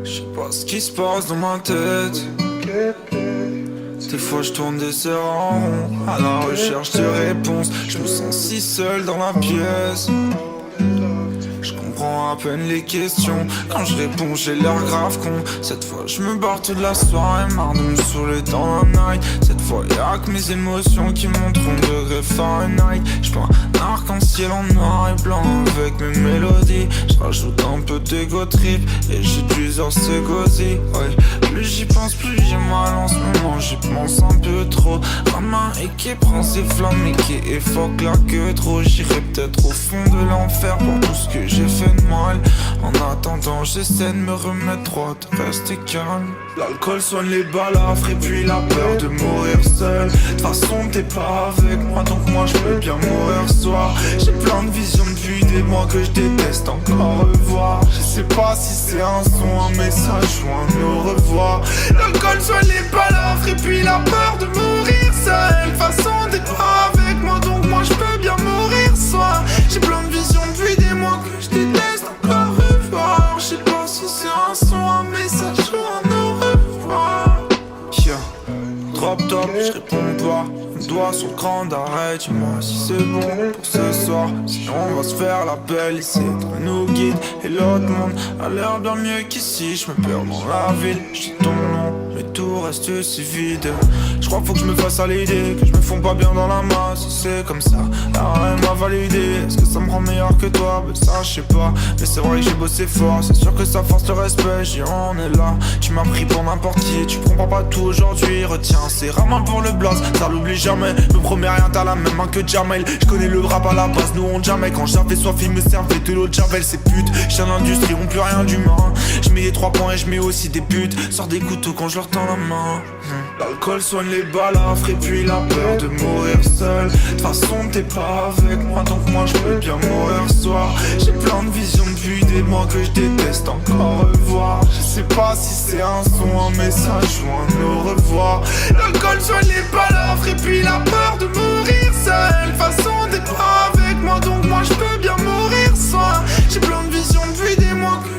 Je sais pas ce qui se passe dans ma tête. Des fois je tourne des heures en rond à la recherche de réponses. Je me sens si seul dans la pièce. Je comprends à peine les questions. Quand je réponds j'ai l'air grave con. Cette fois je me barre toute la soirée, marre de me saouler dans la night. Cette fois y'a que mes émotions qui monteront degrés Fahrenheit. J'prends un arc-en-ciel en noir et blanc avec mes mélodies. J'rajoute un peu d'ego trip et j'ai plusieurs segosi. Ouais. Plus j'y pense plus j'ai mal en ce moment. J'y pense un peu trop. Ma main et qui prend ses flammes et qui évoque là que trop. J'irai peut-être au fond de l'enfer pour tout ce que j'ai fait de mal. En attendant j'essaie de me remettre droit, de rester calme. L'alcool soigne les balafres et puis la peur de mourir seul. De toute façon t'es pas avec moi donc moi je peux bien mourir ce soir. J'ai plein de visions depuis des mois que je déteste encore revoir. Je sais pas si c'est un son, un message ou un au revoir. L'alcool soigne les balafres et puis la peur de mourir seul. De toute façon t'es pas avec moi donc moi je peux bien mourir ce soir. J'ai plein de visions depuis des mois que je déteste encore revoir. Je sais pas si c'est un son, un message ou un au revoir. Yeah. Drop top, je réponds pas. Un doigt sur le cran d'arrêt, dis-moi si c'est bon pour ce soir. Sinon on va se faire la belle ici entre nous guide et l'autre monde a l'air bien mieux qu'ici. Je me perds dans la ville, je dis ton nom mais tout reste si vide. Je crois faut que je me fasse à l'idée que je me fonds pas bien dans la masse. Si c'est comme ça, la rien m'a validé. Est-ce que ça me rend meilleur que toi? Ben ça je sais pas, mais c'est vrai que j'ai bossé fort. C'est sûr que ça force le respect, j'y on est là. Tu m'as pris pour n'importe qui, tu comprends pas tout aujourd'hui. Retiens, c'est rare pour le blast, ça l'oublie jamais. Me promets rien, t'as la même main que Jamel. Je connais le rap à la base, nous on jamais. Quand j'avais soif, ils me servaient de l'eau de Javel. Ces putes, chien d'industrie, ont plus rien d'humain. Je mets les 3 points et je mets aussi des buts. Sors des couteaux quand je leur tends la main. L'alcool soigne les balafres et puis la peur de mourir seul. De toute façon t'es pas avec moi donc moi je peux bien mourir ce soir. J'ai plein de visions depuis des mois que je déteste encore revoir. Je sais pas si c'est un son, un message ou un au revoir. L'alcool soigne les balafres et puis la peur de mourir seul. De toute façon t'es pas avec moi donc moi je peux bien mourir ce soir. J'ai plein de visions depuis des mois que